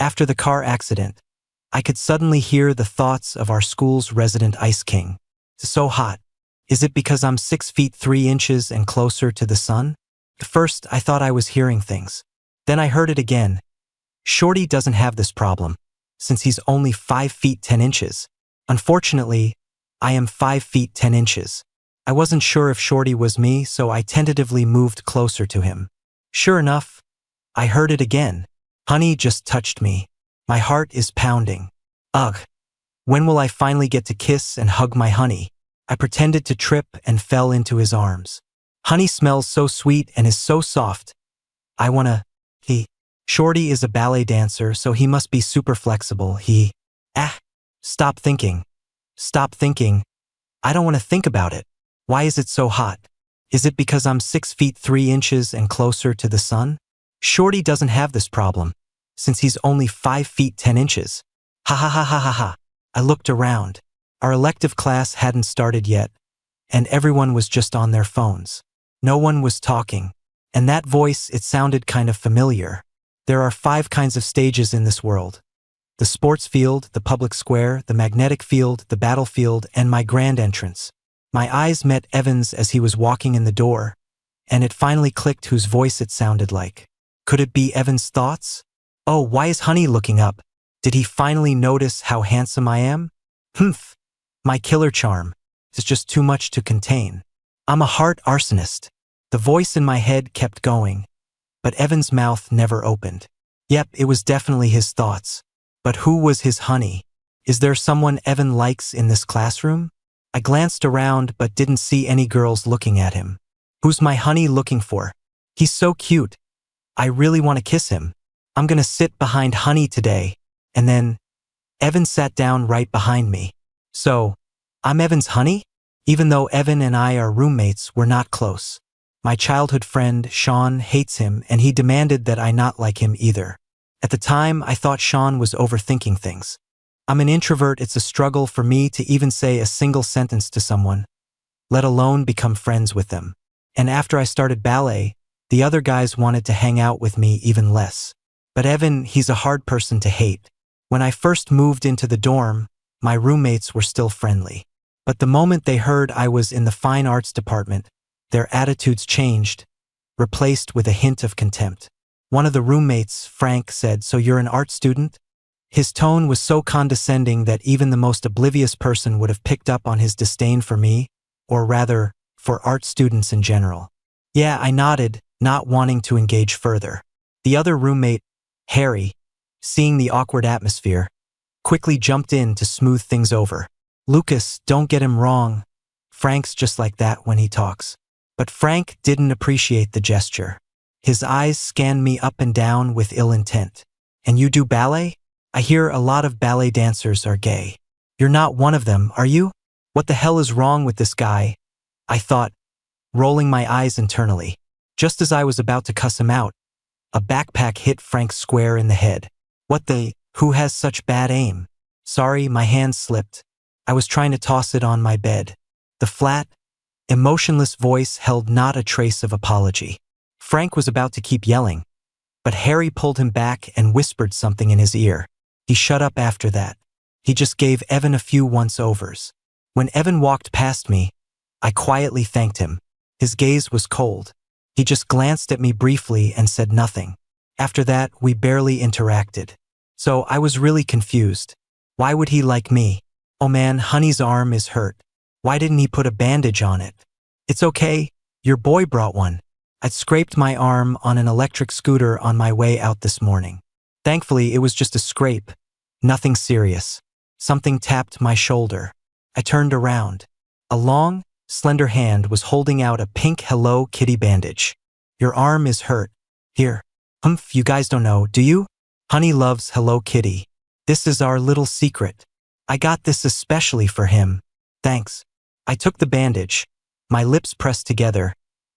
After the car accident, I could suddenly hear the thoughts of our school's resident ice king. It's so hot. Is it because I'm 6 feet 3 inches and closer to the sun? At first, I thought I was hearing things. Then I heard it again. Shorty doesn't have this problem, since he's only 5 feet 10 inches. Unfortunately, I am 5 feet 10 inches. I wasn't sure if Shorty was me, so I tentatively moved closer to him. Sure enough, I heard it again. Honey just touched me. My heart is pounding. Ugh. When will I finally get to kiss and hug my honey? I pretended to trip and fell into his arms. Honey smells so sweet and is so soft. I wanna... Shorty is a ballet dancer, so he must be super flexible. Stop thinking. Stop thinking. I don't want to think about it. Why is it so hot? Is it because I'm 6 feet 3 inches and closer to the sun? Shorty doesn't have this problem, since he's only 5 feet 10 inches. Ha ha ha ha ha ha. I looked around. Our elective class hadn't started yet, and everyone was just on their phones. No one was talking, and that voice, it sounded kind of familiar. There are 5 kinds of stages in this world. The sports field, the public square, the magnetic field, the battlefield, and my grand entrance. My eyes met Evan's as he was walking in the door, and it finally clicked whose voice it sounded like. Could it be Evan's thoughts? Oh, why is Honey looking up? Did he finally notice how handsome I am? Humph. My killer charm is just too much to contain. I'm a heart arsonist. The voice in my head kept going, but Evan's mouth never opened. Yep, it was definitely his thoughts. But who was his honey? Is there someone Evan likes in this classroom? I glanced around but didn't see any girls looking at him. Who's my honey looking for? He's so cute. I really want to kiss him. I'm gonna sit behind Honey today. And then, Evan sat down right behind me. So, I'm Evan's honey? Even though Evan and I are roommates, we're not close. My childhood friend, Sean, hates him, and he demanded that I not like him either. At the time, I thought Sean was overthinking things. I'm an introvert. It's a struggle for me to even say a single sentence to someone, let alone become friends with them. And after I started ballet, the other guys wanted to hang out with me even less. But Evan, he's a hard person to hate. When I first moved into the dorm, my roommates were still friendly. But the moment they heard I was in the fine arts department, their attitudes changed, replaced with a hint of contempt. One of the roommates, Frank, said, "So you're an art student?" His tone was so condescending that even the most oblivious person would have picked up on his disdain for me, or rather, for art students in general. Yeah, I nodded, not wanting to engage further. The other roommate, Harry, seeing the awkward atmosphere, quickly jumped in to smooth things over. "Lucas, don't get him wrong. Frank's just like that when he talks." But Frank didn't appreciate the gesture. His eyes scanned me up and down with ill intent. "And you do ballet? I hear a lot of ballet dancers are gay. You're not one of them, are you? What the hell is wrong with this guy?" I thought, rolling my eyes internally. Just as I was about to cuss him out, a backpack hit Frank square in the head. "What the? Who has such bad aim?" Sorry, my hand slipped. I was trying to toss it on my bed. The flat, emotionless voice held not a trace of apology. Frank was about to keep yelling, but Harry pulled him back and whispered something in his ear. He shut up after that. He just gave Evan a few once-overs. When Evan walked past me, I quietly thanked him. His gaze was cold. He just glanced at me briefly and said nothing. After that, we barely interacted. So I was really confused. Why would he like me? Oh man, Honey's arm is hurt. Why didn't he put a bandage on it? It's okay, your boy brought one. I'd scraped my arm on an electric scooter on my way out this morning. Thankfully, it was just a scrape. Nothing serious. Something tapped my shoulder. I turned around. A long, slender hand was holding out a pink Hello Kitty bandage. "Your arm is hurt. Here." "Humph, you guys don't know, do you? Honey loves Hello Kitty. This is our little secret. I got this especially for him. Thanks." I took the bandage, my lips pressed together,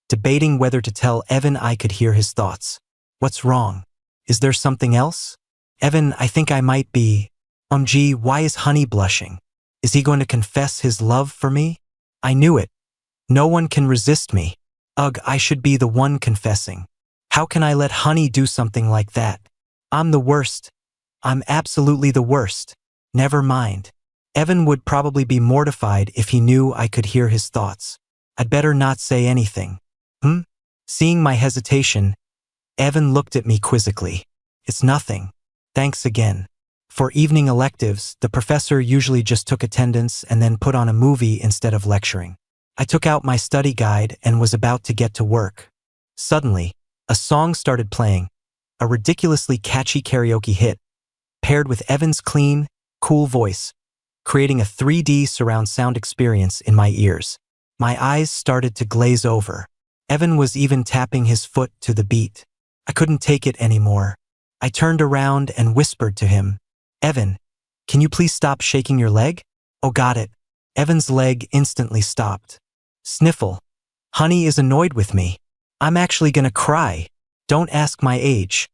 debating whether to tell Evan I could hear his thoughts. "What's wrong? Is there something else?" "Evan, I think I might be... Gee, why is Honey blushing? Is he going to confess his love for me?" I knew it. No one can resist me. Ugh, I should be the one confessing. How can I let Honey do something like that? I'm the worst. I'm absolutely the worst. Never mind. Evan would probably be mortified if he knew I could hear his thoughts. I'd better not say anything. Seeing my hesitation, Evan looked at me quizzically. It's nothing. Thanks again. For evening electives, the professor usually just took attendance and then put on a movie instead of lecturing. I took out my study guide and was about to get to work. Suddenly, a song started playing, a ridiculously catchy karaoke hit, paired with Evan's clean, cool voice, creating a 3D surround sound experience in my ears. My eyes started to glaze over. Evan was even tapping his foot to the beat. I couldn't take it anymore. I turned around and whispered to him, Evan, can you please stop shaking your leg? Oh, got it. Evan's leg instantly stopped. Sniffle. Honey is annoyed with me. I'm actually gonna cry. Don't ask my age.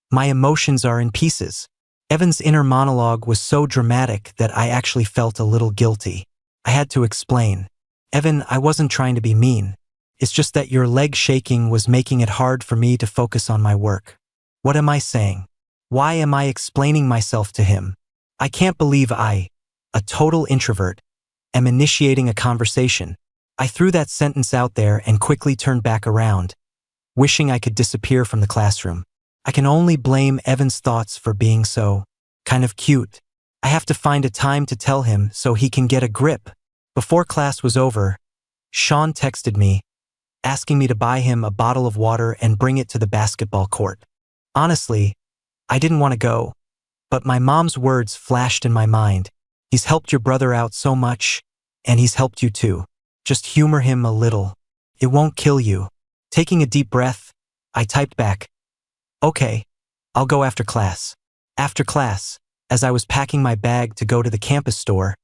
My emotions are in pieces. Evan's inner monologue was so dramatic that I actually felt a little guilty. I had to explain. Evan, I wasn't trying to be mean. It's just that your leg shaking was making it hard for me to focus on my work. What am I saying? Why am I explaining myself to him? I can't believe I, a total introvert, am initiating a conversation. I threw that sentence out there and quickly turned back around, wishing I could disappear from the classroom. I can only blame Evan's thoughts for being so kind of cute. I have to find a time to tell him so he can get a grip. Before class was over, Sean texted me, asking me to buy him a bottle of water and bring it to the basketball court. Honestly, I didn't want to go, but my mom's words flashed in my mind. He's helped your brother out so much, and he's helped you too. Just humor him a little. It won't kill you. Taking a deep breath, I typed back, okay, I'll go after class. After class, as I was packing my bag to go to the campus store,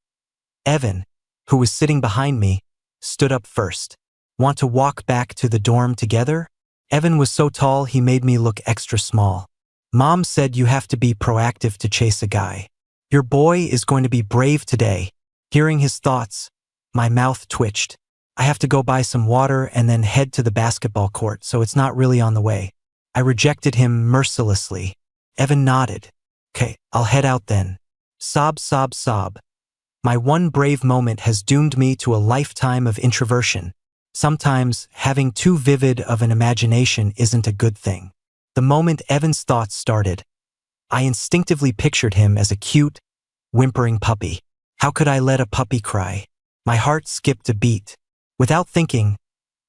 Evan, who was sitting behind me, stood up first. Want to walk back to the dorm together? Evan was so tall he made me look extra small. Mom said you have to be proactive to chase a guy. Your boy is going to be brave today. Hearing his thoughts, my mouth twitched. I have to go buy some water and then head to the basketball court, so it's not really on the way. I rejected him mercilessly. Evan nodded. Okay, I'll head out then. Sob, sob, sob. My one brave moment has doomed me to a lifetime of introversion. Sometimes, having too vivid of an imagination isn't a good thing. The moment Evan's thoughts started, I instinctively pictured him as a cute, whimpering puppy. How could I let a puppy cry? My heart skipped a beat. Without thinking,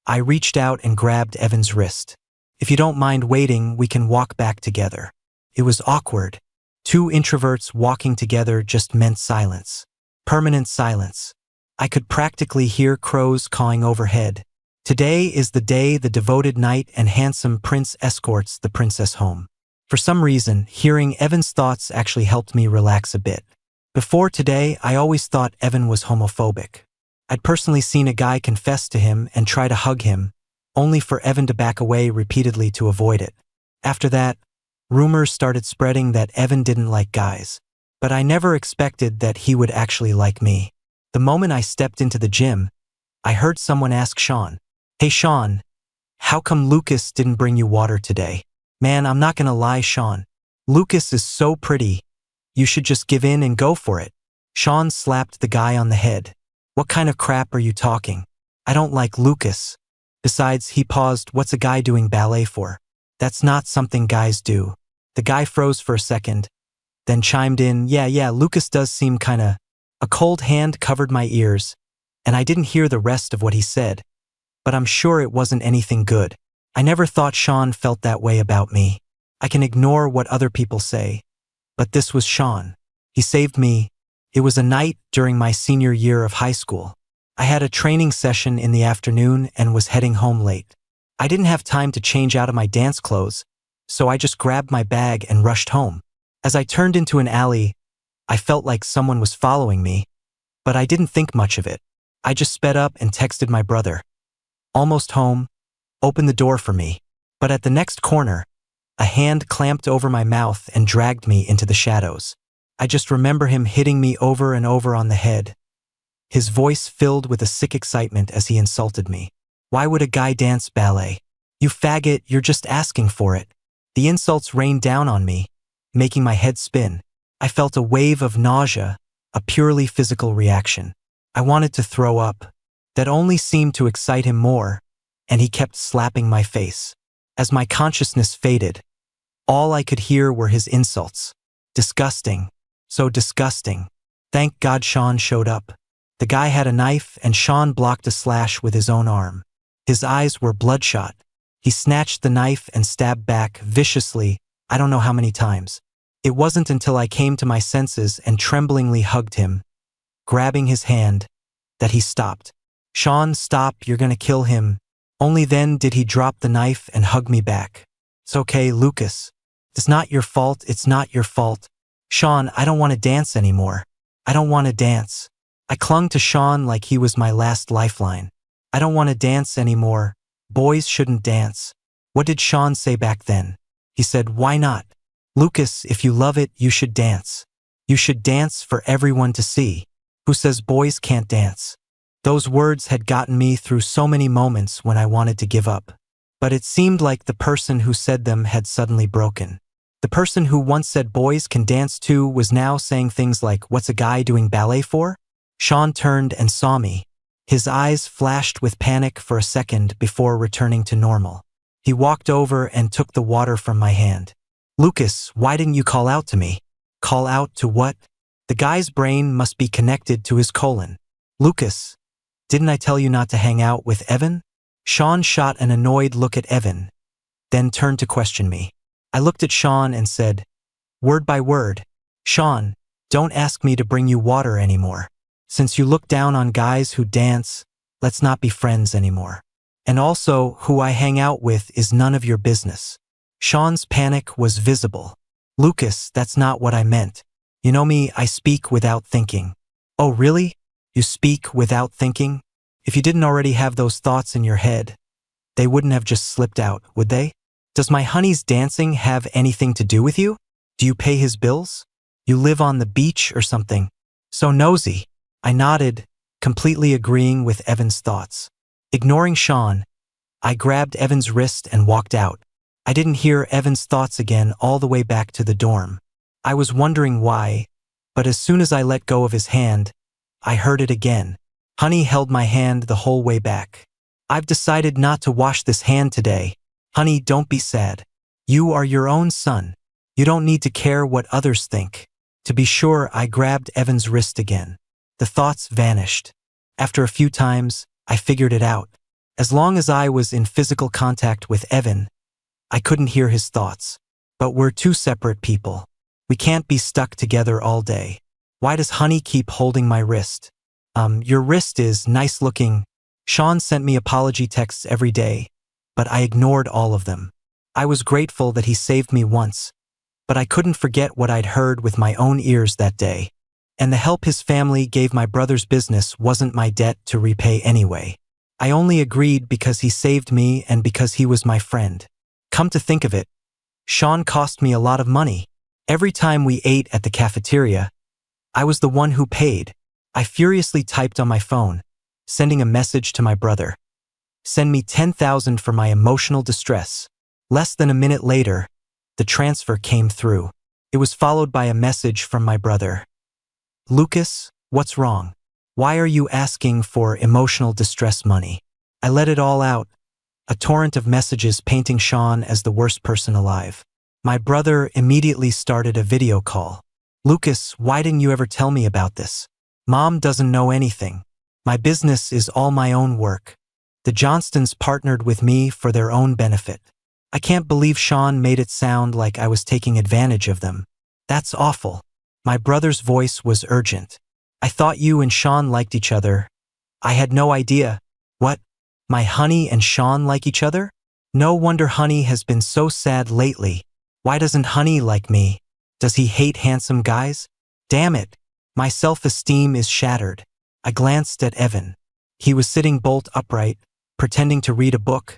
I reached out and grabbed Evan's wrist. If you don't mind waiting, we can walk back together. It was awkward. Two introverts walking together just meant silence. Permanent silence. I could practically hear crows cawing overhead. Today is the day the devoted knight and handsome prince escorts the princess home. For some reason, hearing Evan's thoughts actually helped me relax a bit. Before today, I always thought Evan was homophobic. I'd personally seen a guy confess to him and try to hug him, only for Evan to back away repeatedly to avoid it. After that, rumors started spreading that Evan didn't like guys. But I never expected that he would actually like me. The moment I stepped into the gym, I heard someone ask Sean, "Hey Sean, how come Lucas didn't bring you water today?" Man, I'm not gonna lie, Sean. Lucas is so pretty. You should just give in and go for it. Sean slapped the guy on the head. What kind of crap are you talking? I don't like Lucas. Besides, he paused, what's a guy doing ballet for? That's not something guys do. The guy froze for a second, then chimed in, yeah, Lucas does seem kinda. A cold hand covered my ears, and I didn't hear the rest of what he said, but I'm sure it wasn't anything good. I never thought Sean felt that way about me. I can ignore what other people say, but this was Sean. He saved me. It was a night during my senior year of high school. I had a training session in the afternoon and was heading home late. I didn't have time to change out of my dance clothes, so I just grabbed my bag and rushed home. As I turned into an alley, I felt like someone was following me, but I didn't think much of it. I just sped up and texted my brother. Almost home, open the door for me. But at the next corner, a hand clamped over my mouth and dragged me into the shadows. I just remember him hitting me over and over on the head, his voice filled with a sick excitement as he insulted me. Why would a guy dance ballet? You faggot, you're just asking for it. The insults rained down on me, making my head spin. I felt a wave of nausea, a purely physical reaction. I wanted to throw up. That only seemed to excite him more, and he kept slapping my face. As my consciousness faded, all I could hear were his insults. Disgusting. So disgusting. Thank God Sean showed up. The guy had a knife and Sean blocked a slash with his own arm. His eyes were bloodshot. He snatched the knife and stabbed back viciously, I don't know how many times. It wasn't until I came to my senses and tremblingly hugged him, grabbing his hand, that he stopped. Sean, stop, you're gonna kill him. Only then did he drop the knife and hug me back. It's okay, Lucas. It's not your fault, it's not your fault. Sean, I don't want to dance anymore. I don't want to dance. I clung to Sean like he was my last lifeline. I don't want to dance anymore. Boys shouldn't dance. What did Sean say back then? He said, why not? Lucas, if you love it, you should dance. You should dance for everyone to see. Who says boys can't dance? Those words had gotten me through so many moments when I wanted to give up. But it seemed like the person who said them had suddenly broken. The person who once said boys can dance too was now saying things like, what's a guy doing ballet for? Sean turned and saw me. His eyes flashed with panic for a second before returning to normal. He walked over and took the water from my hand. Lucas, why didn't you call out to me? Call out to what? The guy's brain must be connected to his colon. Lucas, didn't I tell you not to hang out with Evan? Sean shot an annoyed look at Evan, then turned to question me. I looked at Sean and said, word by word, Sean, don't ask me to bring you water anymore. Since you look down on guys who dance, let's not be friends anymore. And also, who I hang out with is none of your business. Sean's panic was visible. Lucas, that's not what I meant. You know me, I speak without thinking. Oh, really? You speak without thinking? If you didn't already have those thoughts in your head, they wouldn't have just slipped out, would they? Does my honey's dancing have anything to do with you? Do you pay his bills? You live on the beach or something? So nosy. I nodded, completely agreeing with Evan's thoughts. Ignoring Sean, I grabbed Evan's wrist and walked out. I didn't hear Evan's thoughts again all the way back to the dorm. I was wondering why, but as soon as I let go of his hand, I heard it again. Honey held my hand the whole way back. I've decided not to wash this hand today. Honey, don't be sad. You are your own son. You don't need to care what others think. To be sure, I grabbed Evan's wrist again. The thoughts vanished. After a few times, I figured it out. As long as I was in physical contact with Evan, I couldn't hear his thoughts. But we're two separate people. We can't be stuck together all day. Why does Honey keep holding my wrist? Your wrist is nice looking. Sean sent me apology texts every day, but I ignored all of them. I was grateful that he saved me once, but I couldn't forget what I'd heard with my own ears that day. And the help his family gave my brother's business wasn't my debt to repay anyway. I only agreed because he saved me and because he was my friend. Come to think of it, Sean cost me a lot of money. Every time we ate at the cafeteria, I was the one who paid. I furiously typed on my phone, sending a message to my brother. Send me $10,000 for my emotional distress. Less than a minute later, the transfer came through. It was followed by a message from my brother. Lucas, what's wrong? Why are you asking for emotional distress money? I let it all out, a torrent of messages painting Sean as the worst person alive. My brother immediately started a video call. Lucas, why didn't you ever tell me about this? Mom doesn't know anything. My business is all my own work. The Johnstons partnered with me for their own benefit. I can't believe Sean made it sound like I was taking advantage of them. That's awful. My brother's voice was urgent. I thought you and Sean liked each other. I had no idea. What? My Honey and Sean like each other? No wonder Honey has been so sad lately. Why doesn't Honey like me? Does he hate handsome guys? Damn it. My self-esteem is shattered. I glanced at Evan. He was sitting bolt upright, pretending to read a book,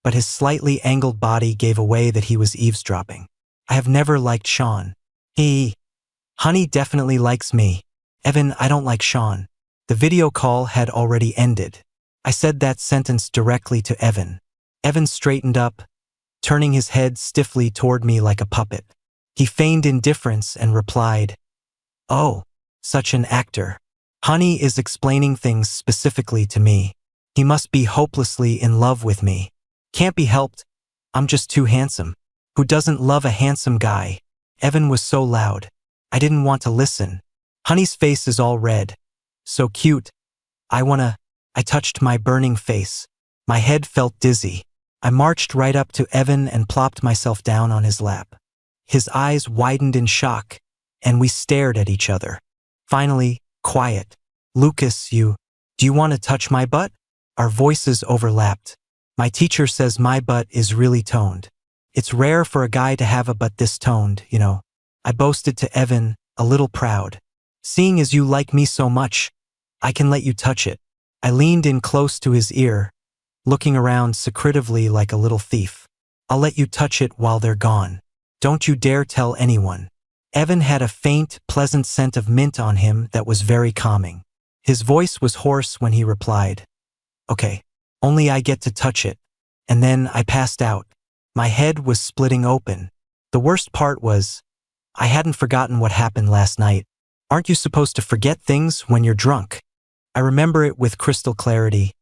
but his slightly angled body gave away that he was eavesdropping. I have never liked Sean. Honey definitely likes me. Evan, I don't like Sean. The video call had already ended. I said that sentence directly to Evan. Evan straightened up, turning his head stiffly toward me like a puppet. He feigned indifference and replied, "Oh, such an actor. Honey is explaining things specifically to me. He must be hopelessly in love with me. Can't be helped. I'm just too handsome. Who doesn't love a handsome guy?" Evan was so loud. I didn't want to listen. Honey's face is all red. So cute. I touched my burning face. My head felt dizzy. I marched right up to Evan and plopped myself down on his lap. His eyes widened in shock, and we stared at each other. Finally, quiet. "Lucas, do you want to touch my butt?" Our voices overlapped. "My teacher says my butt is really toned. It's rare for a guy to have a butt this toned, you know." I boasted to Evan, a little proud. "Seeing as you like me so much, I can let you touch it." I leaned in close to his ear, looking around secretively like a little thief. "I'll let you touch it while they're gone. Don't you dare tell anyone." Evan had a faint, pleasant scent of mint on him that was very calming. His voice was hoarse when he replied, "Okay, only I get to touch it." And then I passed out. My head was splitting open. The worst part was, I hadn't forgotten what happened last night. Aren't you supposed to forget things when you're drunk? I remember it with crystal clarity.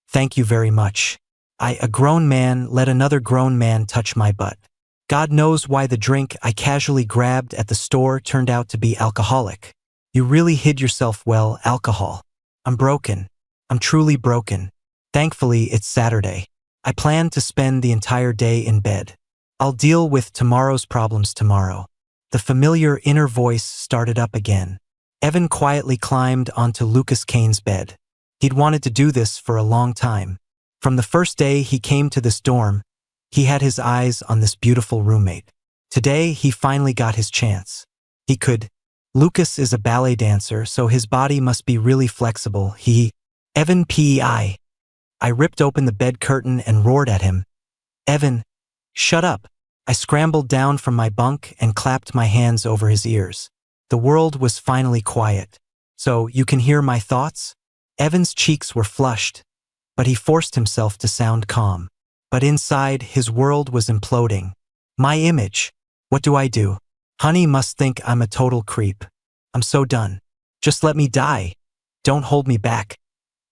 "Thank you very much. A grown man, let another grown man touch my butt." God knows why the drink I casually grabbed at the store turned out to be alcoholic. You really hid yourself well, alcohol. I'm broken. I'm truly broken. Thankfully, it's Saturday. I plan to spend the entire day in bed. I'll deal with tomorrow's problems tomorrow. The familiar inner voice started up again. Evan quietly climbed onto Lucas Kane's bed. He'd wanted to do this for a long time. From the first day he came to this dorm, he had his eyes on this beautiful roommate. Today, he finally got his chance. He could. Lucas is a ballet dancer, so his body must be really flexible. Evan PEI. I ripped open the bed curtain and roared at him. "Evan, shut up." I scrambled down from my bunk and clapped my hands over his ears. The world was finally quiet. "So, you can hear my thoughts?" Evan's cheeks were flushed, but he forced himself to sound calm. But inside, his world was imploding. My image. What do I do? Honey must think I'm a total creep. I'm so done. Just let me die. Don't hold me back.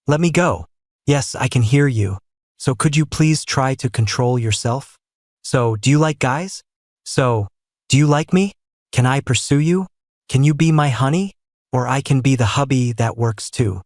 Let me go. Yes, I can hear you. So could you please try to control yourself? So, do you like guys? So, do you like me? Can I pursue you? Can you be my honey? Or I can be the hubby that works too.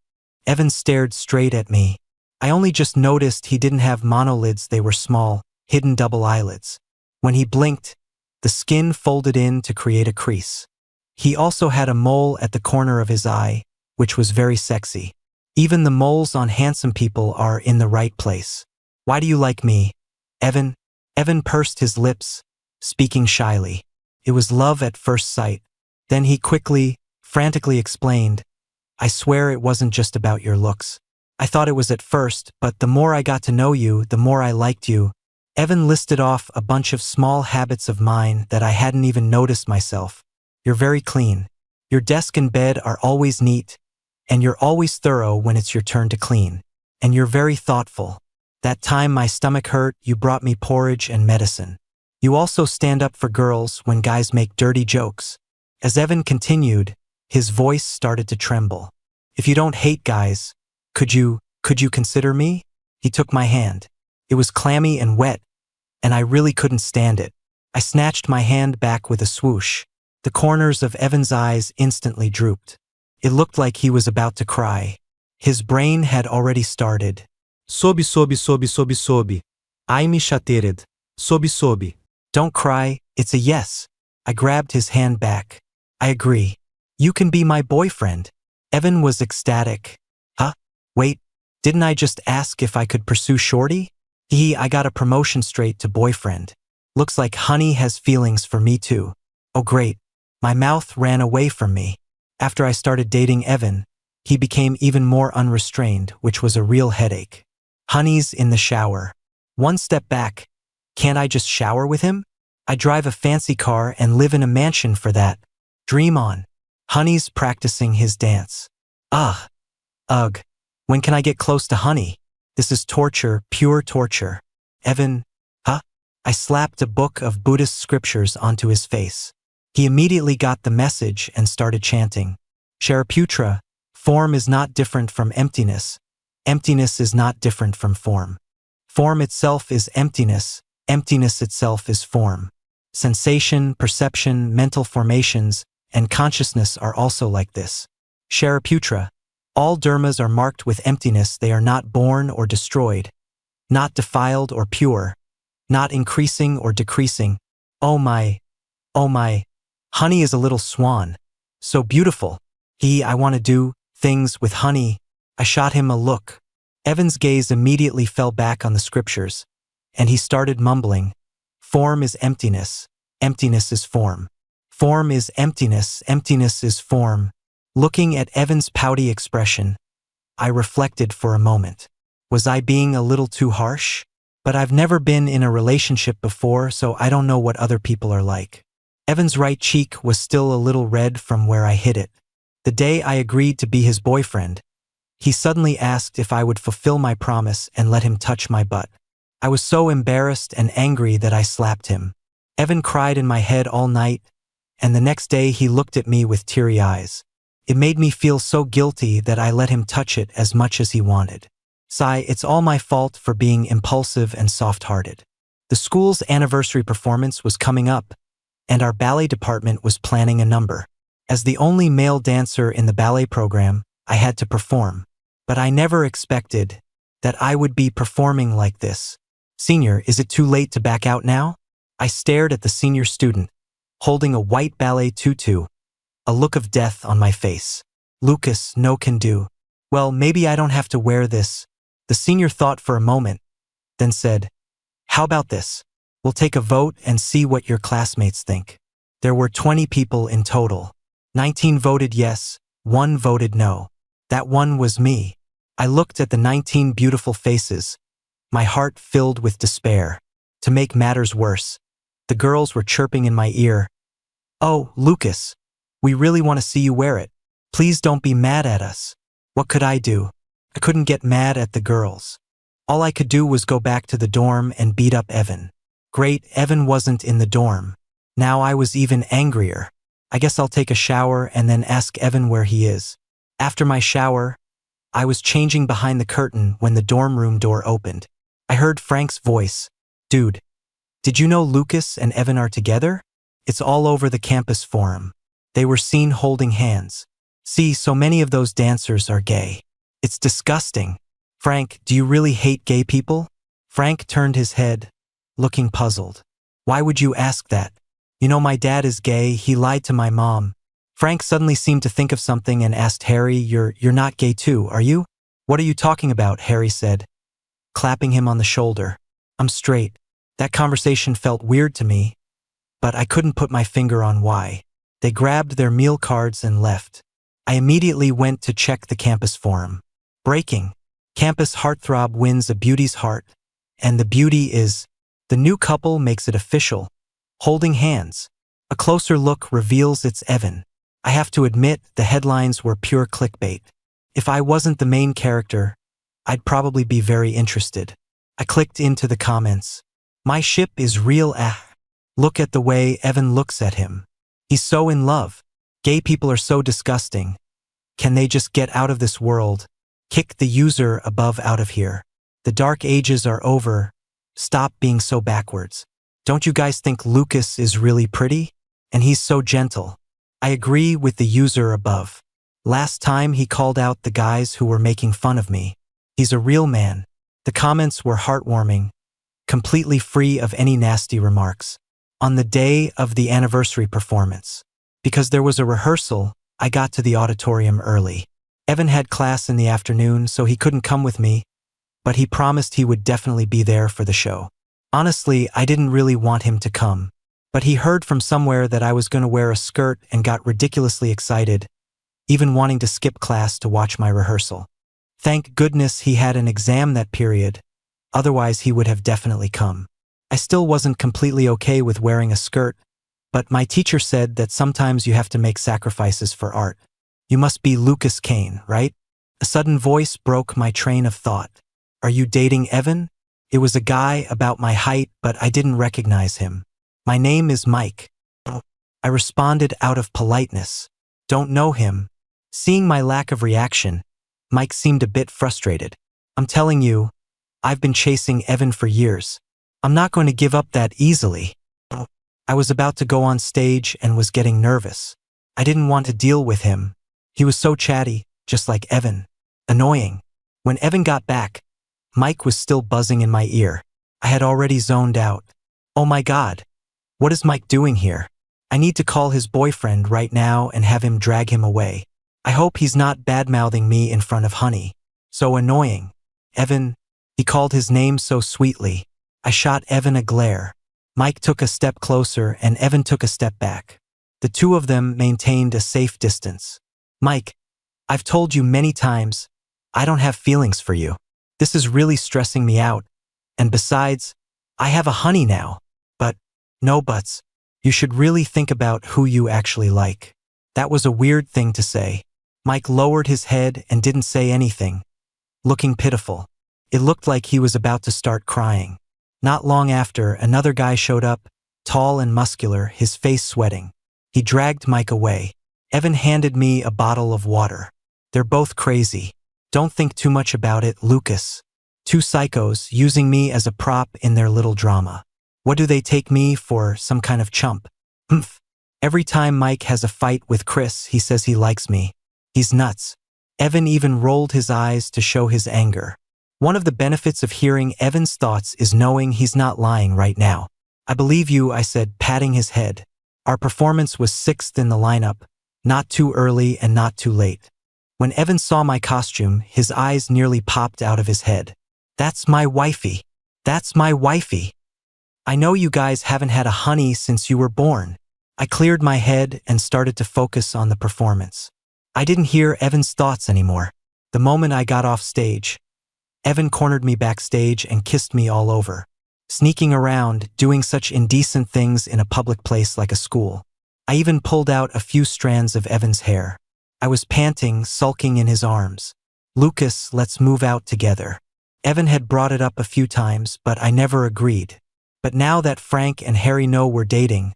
Evan stared straight at me. I only just noticed he didn't have monolids, they were small, hidden double eyelids. When he blinked, the skin folded in to create a crease. He also had a mole at the corner of his eye, which was very sexy. Even the moles on handsome people are in the right place. Why do you like me, Evan? Evan pursed his lips, speaking shyly. It was love at first sight. Then he quickly, frantically explained, I swear it wasn't just about your looks. I thought it was at first, but the more I got to know you, the more I liked you. Evan listed off a bunch of small habits of mine that I hadn't even noticed myself. You're very clean. Your desk and bed are always neat, and you're always thorough when it's your turn to clean. And you're very thoughtful. That time my stomach hurt, you brought me porridge and medicine. You also stand up for girls when guys make dirty jokes. As Evan continued, his voice started to tremble. If you don't hate guys, could you consider me? He took my hand. It was clammy and wet, and I really couldn't stand it. I snatched my hand back with a swoosh. The corners of Evan's eyes instantly drooped. It looked like he was about to cry. His brain had already started. Sobe. Ai me chattered. Sobe. Don't cry, it's a yes. I grabbed his hand back. I agree. You can be my boyfriend. Evan was ecstatic. Huh? Wait, didn't I just ask if I could pursue Shorty? I got a promotion straight to boyfriend. Looks like Honey has feelings for me too. Oh great. My mouth ran away from me. After I started dating Evan, he became even more unrestrained, which was a real headache. Honey's in the shower. One step back. Can't I just shower with him? I drive a fancy car and live in a mansion for that. Dream on. Honey's practicing his dance. Ugh. When can I get close to Honey? This is torture, pure torture. Evan, huh? I slapped a book of Buddhist scriptures onto his face. He immediately got the message and started chanting, Shariputra, form is not different from emptiness. Emptiness is not different from form. Form itself is emptiness. Emptiness itself is form. Sensation, perception, mental formations, and consciousness are also like this. Shariputra, all dharmas are marked with emptiness. They are not born or destroyed, not defiled or pure, not increasing or decreasing. Oh my, honey is a little swan. So beautiful. I want to do things with honey. I shot him a look. Evan's gaze immediately fell back on the scriptures, and he started mumbling, form is emptiness. Emptiness is form. Form is emptiness. Emptiness is form. Looking at Evan's pouty expression, I reflected for a moment. Was I being a little too harsh? But I've never been in a relationship before, so I don't know what other people are like. Evan's right cheek was still a little red from where I hit it. The day I agreed to be his boyfriend, he suddenly asked if I would fulfill my promise and let him touch my butt. I was so embarrassed and angry that I slapped him. Evan cried in my head all night, and the next day he looked at me with teary eyes. It made me feel so guilty that I let him touch it as much as he wanted. Sigh, it's all my fault for being impulsive and soft-hearted. The school's anniversary performance was coming up, and our ballet department was planning a number. As the only male dancer in the ballet program, I had to perform. But I never expected that I would be performing like this. Senior, is it too late to back out now? I stared at the senior student, holding a white ballet tutu, a look of death on my face. Lucas, no can do. Well, maybe I don't have to wear this. The senior thought for a moment, then said, how about this? We'll take a vote and see what your classmates think. There were 20 people in total. 19 voted yes, 1 voted no. That one was me. I looked at the 19 beautiful faces, my heart filled with despair. To make matters worse, the girls were chirping in my ear. Oh, Lucas, we really want to see you wear it. Please don't be mad at us. What could I do? I couldn't get mad at the girls. All I could do was go back to the dorm and beat up Evan. Great, Evan wasn't in the dorm. Now I was even angrier. I guess I'll take a shower and then ask Evan where he is. After my shower, I was changing behind the curtain when the dorm room door opened. I heard Frank's voice. Dude, did you know Lucas and Evan are together? It's all over the campus forum. They were seen holding hands. See, so many of those dancers are gay. It's disgusting. Frank, do you really hate gay people? Frank turned his head, looking puzzled. Why would you ask that? You know my dad is gay, he lied to my mom. Frank suddenly seemed to think of something and asked Harry, You're not gay too, are you? What are you talking about? Harry said, clapping him on the shoulder. I'm straight. That conversation felt weird to me, but I couldn't put my finger on why. They grabbed their meal cards and left. I immediately went to check the campus forum. Breaking. Campus heartthrob wins a beauty's heart, and the beauty is, the new couple makes it official. Holding hands. A closer look reveals it's Evan. I have to admit, the headlines were pure clickbait. If I wasn't the main character, I'd probably be very interested. I clicked into the comments. My ship is real. Look at the way Evan looks at him. He's so in love. Gay people are so disgusting. Can they just get out of this world? Kick the user above out of here. The dark ages are over. Stop being so backwards. Don't you guys think Lucas is really pretty? And he's so gentle. I agree with the user above. Last time he called out the guys who were making fun of me. He's a real man. The comments were heartwarming, completely free of any nasty remarks. On the day of the anniversary performance, because there was a rehearsal, I got to the auditorium early. Evan had class in the afternoon, so he couldn't come with me, but he promised he would definitely be there for the show. Honestly, I didn't really want him to come, but he heard from somewhere that I was going to wear a skirt and got ridiculously excited, even wanting to skip class to watch my rehearsal. Thank goodness he had an exam that period, otherwise he would have definitely come. I still wasn't completely okay with wearing a skirt, but my teacher said that sometimes you have to make sacrifices for art. You must be Lucas Kane, right? A sudden voice broke my train of thought. Are you dating Evan? It was a guy about my height, but I didn't recognize him. My name is Mike. I responded out of politeness. Don't know him. Seeing my lack of reaction, Mike seemed a bit frustrated. I'm telling you, I've been chasing Evan for years. I'm not going to give up that easily. I was about to go on stage and was getting nervous. I didn't want to deal with him. He was so chatty, just like Evan. Annoying. When Evan got back, Mike was still buzzing in my ear. I had already zoned out. Oh my God. What is Mike doing here? I need to call his boyfriend right now and have him drag him away. I hope he's not bad-mouthing me in front of Honey. So annoying. Evan. He called his name so sweetly. I shot Evan a glare. Mike took a step closer and Evan took a step back. The two of them maintained a safe distance. Mike, I've told you many times, I don't have feelings for you. This is really stressing me out. And besides, I have a Honey now. But, no buts. You should really think about who you actually like. That was a weird thing to say. Mike lowered his head and didn't say anything, looking pitiful. It looked like he was about to start crying. Not long after, another guy showed up, tall and muscular, his face sweating. He dragged Mike away. Evan handed me a bottle of water. They're both crazy. Don't think too much about it, Lucas. Two psychos using me as a prop in their little drama. What do they take me for, some kind of chump? Humph. Every time Mike has a fight with Chris, he says he likes me. He's nuts. Evan even rolled his eyes to show his anger. One of the benefits of hearing Evan's thoughts is knowing he's not lying right now. I believe you, I said, patting his head. Our performance was 6th in the lineup, not too early and not too late. When Evan saw my costume, his eyes nearly popped out of his head. That's my wifey. That's my wifey. I know you guys haven't had a Honey since you were born. I cleared my head and started to focus on the performance. I didn't hear Evan's thoughts anymore. The moment I got off stage, Evan cornered me backstage and kissed me all over. Sneaking around, doing such indecent things in a public place like a school. I even pulled out a few strands of Evan's hair. I was panting, sulking in his arms. Lucas, let's move out together. Evan had brought it up a few times, but I never agreed. But now that Frank and Harry know we're dating,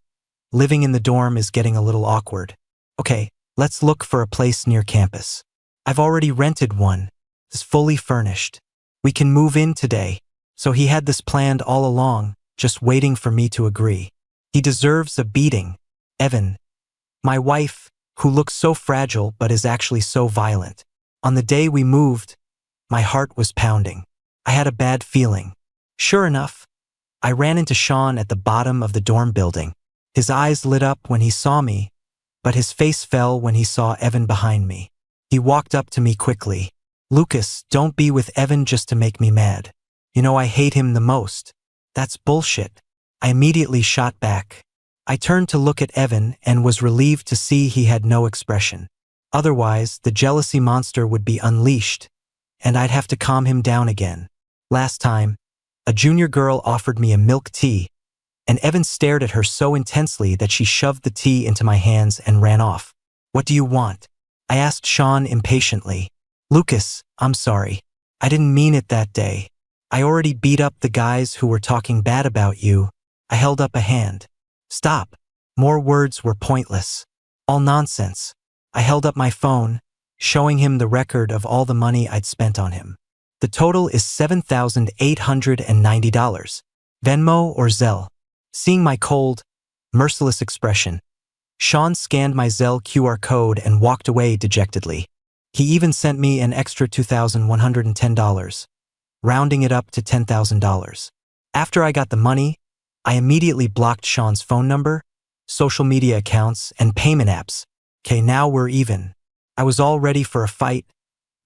living in the dorm is getting a little awkward. Okay, let's look for a place near campus. I've already rented one. It's fully furnished. We can move in today. So he had this planned all along, just waiting for me to agree. He deserves a beating. Evan. My wife, who looks so fragile but is actually so violent. On the day we moved, my heart was pounding. I had a bad feeling. Sure enough, I ran into Sean at the bottom of the dorm building. His eyes lit up when he saw me, but his face fell when he saw Evan behind me. He walked up to me quickly. Lucas, don't be with Evan just to make me mad. You know I hate him the most. That's bullshit. I immediately shot back. I turned to look at Evan and was relieved to see he had no expression. Otherwise, the jealousy monster would be unleashed, and I'd have to calm him down again. Last time, a junior girl offered me a milk tea, and Evan stared at her so intensely that she shoved the tea into my hands and ran off. What do you want? I asked Sean impatiently. Lucas, I'm sorry. I didn't mean it that day. I already beat up the guys who were talking bad about you. I held up a hand. Stop. More words were pointless. All nonsense. I held up my phone, showing him the record of all the money I'd spent on him. The total is $7,890. Venmo or Zelle? Seeing my cold, merciless expression, Sean scanned my Zelle QR code and walked away dejectedly. He even sent me an extra $2,110, rounding it up to $10,000. After I got the money, I immediately blocked Sean's phone number, social media accounts, and payment apps. Okay, now we're even. I was all ready for a fight,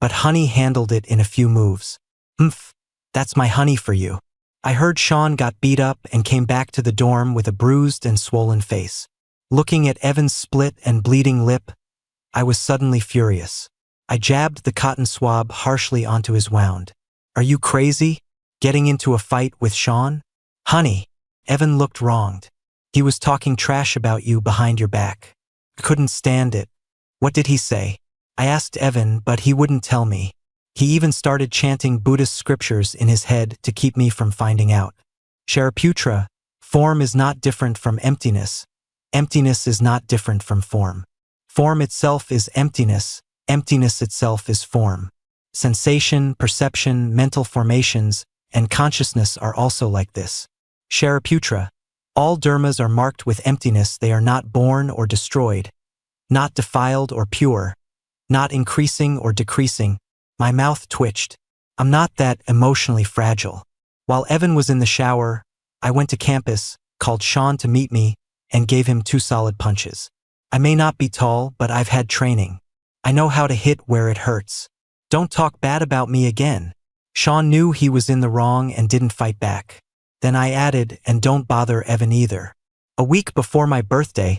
but Honey handled it in a few moves. Humph, that's my Honey for you. I heard Sean got beat up and came back to the dorm with a bruised and swollen face. Looking at Evan's split and bleeding lip, I was suddenly furious. I jabbed the cotton swab harshly onto his wound. Are you crazy? Getting into a fight with Sean? Honey. Evan looked wronged. He was talking trash about you behind your back. I couldn't stand it. What did he say? I asked Evan, but he wouldn't tell me. He even started chanting Buddhist scriptures in his head to keep me from finding out. Shariputra, form is not different from emptiness. Emptiness is not different from form. Form itself is emptiness. Emptiness itself is form. Sensation, perception, mental formations, and consciousness are also like this. Shariputra, all dharmas are marked with emptiness. They are not born or destroyed, not defiled or pure, not increasing or decreasing. My mouth twitched. I'm not that emotionally fragile. While Evan was in the shower, I went to campus, called Sean to meet me, and gave him 2 solid punches. I may not be tall, but I've had training. I know how to hit where it hurts. Don't talk bad about me again. Sean knew he was in the wrong and didn't fight back. Then I added, and don't bother Evan either. A week before my birthday,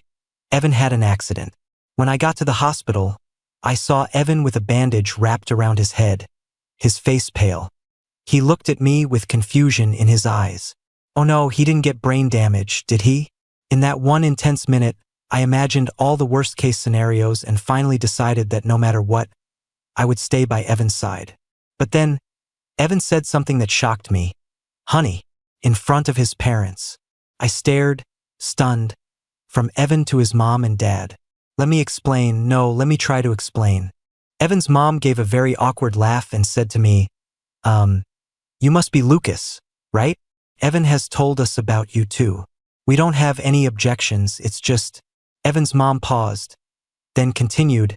Evan had an accident. When I got to the hospital, I saw Evan with a bandage wrapped around his head, his face pale. He looked at me with confusion in his eyes. Oh no, he didn't get brain damage, did he? In that one intense minute, I imagined all the worst-case scenarios and finally decided that no matter what, I would stay by Evan's side. But then, Evan said something that shocked me. Honey, in front of his parents. I stared, stunned, from Evan to his mom and dad. Let me try to explain. Evan's mom gave a very awkward laugh and said to me, you must be Lucas, right? Evan has told us about you too. We don't have any objections, it's just... Evan's mom paused, then continued,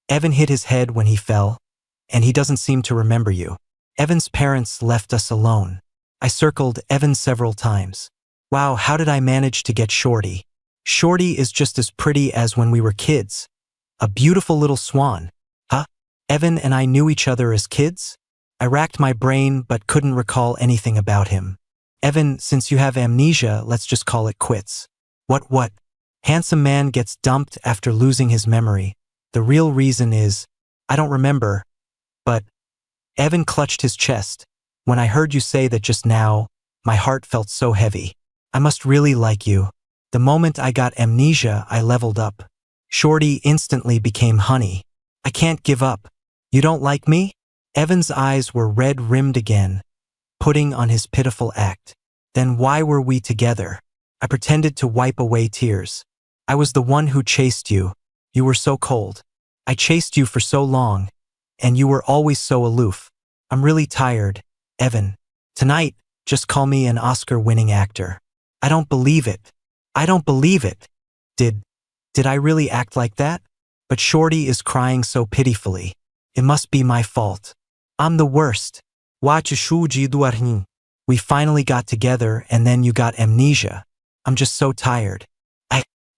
Evan hit his head when he fell, and he doesn't seem to remember you. Evan's parents left us alone. I circled Evan several times. Wow, how did I manage to get Shorty? Shorty is just as pretty as when we were kids. A beautiful little swan. Huh? Evan and I knew each other as kids? I racked my brain but couldn't recall anything about him. Evan, since you have amnesia, let's just call it quits. What? Handsome man gets dumped after losing his memory. The real reason is, I don't remember, but... Evan clutched his chest. When I heard you say that just now, my heart felt so heavy. I must really like you. The moment I got amnesia, I leveled up. Shorty instantly became honey. I can't give up. You don't like me? Evan's eyes were red-rimmed again, putting on his pitiful act. Then why were we together? I pretended to wipe away tears. I was the one who chased you. You were so cold. I chased you for so long, and you were always so aloof. I'm really tired, Evan. Tonight, just call me an Oscar-winning actor. I don't believe it. I don't believe it. Did I really act like that? But Shorty is crying so pitifully. It must be my fault. I'm the worst. We finally got together and then you got amnesia. I'm just so tired.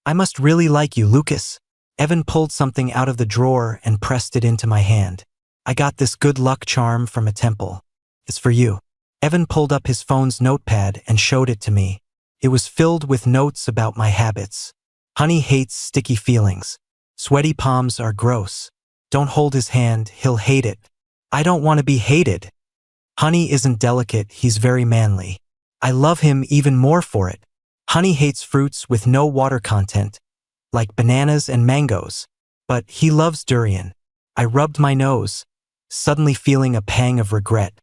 I must really like you, Lucas. Evan pulled something out of the drawer and pressed it into my hand. I got this good luck charm from a temple. It's for you. Evan pulled up his phone's notepad and showed it to me. It was filled with notes about my habits. Honey hates sticky feelings. Sweaty palms are gross. Don't hold his hand, he'll hate it. I don't want to be hated. Honey isn't delicate, he's very manly. I love him even more for it. Honey hates fruits with no water content, like bananas and mangoes. But he loves durian. I rubbed my nose, suddenly feeling a pang of regret.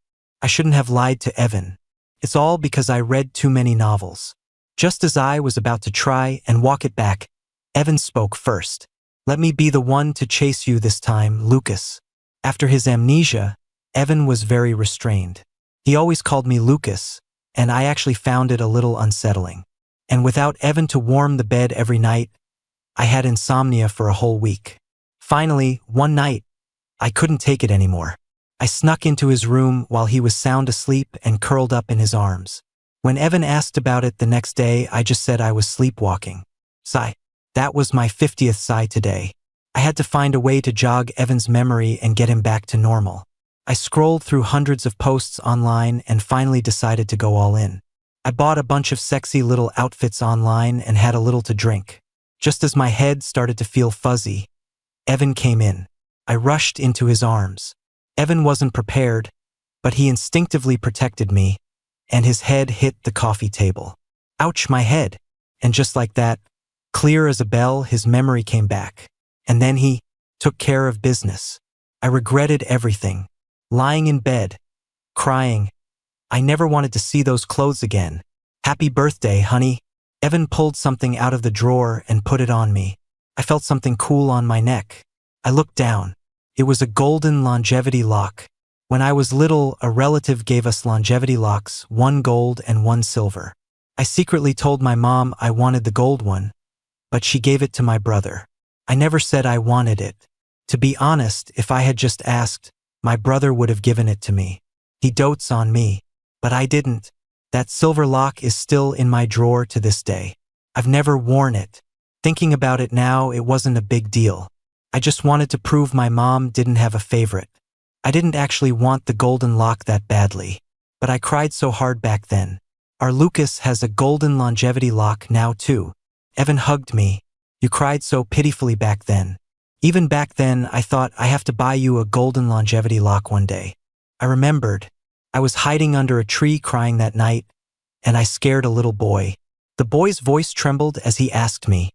I shouldn't have lied to Evan. It's all because I read too many novels. Just as I was about to try and walk it back, Evan spoke first. Let me be the one to chase you this time, Lucas. After his amnesia, Evan was very restrained. He always called me Lucas, and I actually found it a little unsettling. And without Evan to warm the bed every night, I had insomnia for a whole week. Finally, one night, I couldn't take it anymore. I snuck into his room while he was sound asleep and curled up in his arms. When Evan asked about it the next day, I just said I was sleepwalking. Sigh. That was my 50th sigh today. I had to find a way to jog Evan's memory and get him back to normal. I scrolled through hundreds of posts online and finally decided to go all in. I bought a bunch of sexy little outfits online and had a little to drink. Just as my head started to feel fuzzy, Evan came in. I rushed into his arms. Evan wasn't prepared, but he instinctively protected me, and his head hit the coffee table. Ouch, my head. And just like that, clear as a bell, his memory came back. And then he took care of business. I regretted everything. lying in bed, crying. I never wanted to see those clothes again. Happy birthday, honey. Evan pulled something out of the drawer and put it on me. I felt something cool on my neck. I looked down. It was a golden longevity lock. When I was little, a relative gave us longevity locks, one gold and one silver. I secretly told my mom I wanted the gold one, but she gave it to my brother. I never said I wanted it. To be honest, if I had just asked, my brother would have given it to me. He dotes on me, but I didn't. That silver lock is still in my drawer to this day. I've never worn it. Thinking about it now, it wasn't a big deal. I just wanted to prove my mom didn't have a favorite. I didn't actually want the golden lock that badly, but I cried so hard back then. Our Lucas has a golden longevity lock now too. Evan hugged me. You cried so pitifully back then. Even back then, I thought I have to buy you a golden longevity lock one day. I remembered. I was hiding under a tree crying that night, and I scared a little boy. The boy's voice trembled as he asked me,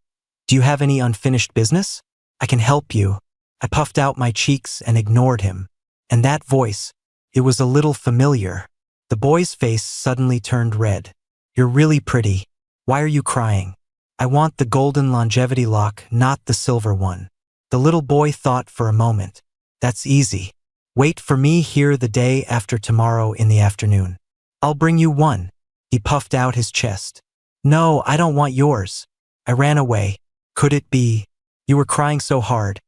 "Do you have any unfinished business? I can help you." I puffed out my cheeks and ignored him. And that voice, it was a little familiar. The boy's face suddenly turned red. "You're really pretty. Why are you crying?" "I want the golden longevity lock, not the silver one." The little boy thought for a moment. "That's easy. Wait for me here the day after tomorrow in the afternoon. I'll bring you one." He puffed out his chest. "No, I don't want yours." I ran away. "Could it be? You were crying so hard.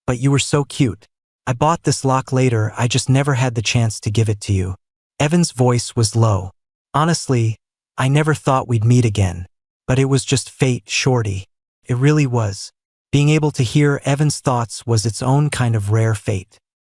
But you were so cute. I bought this lock later, I just never had the chance to give it to you." Evan's voice was low. "Honestly, I never thought we'd meet again. But it was just fate, shorty. It really was." Being able to hear Evan's thoughts was its own kind of rare fate.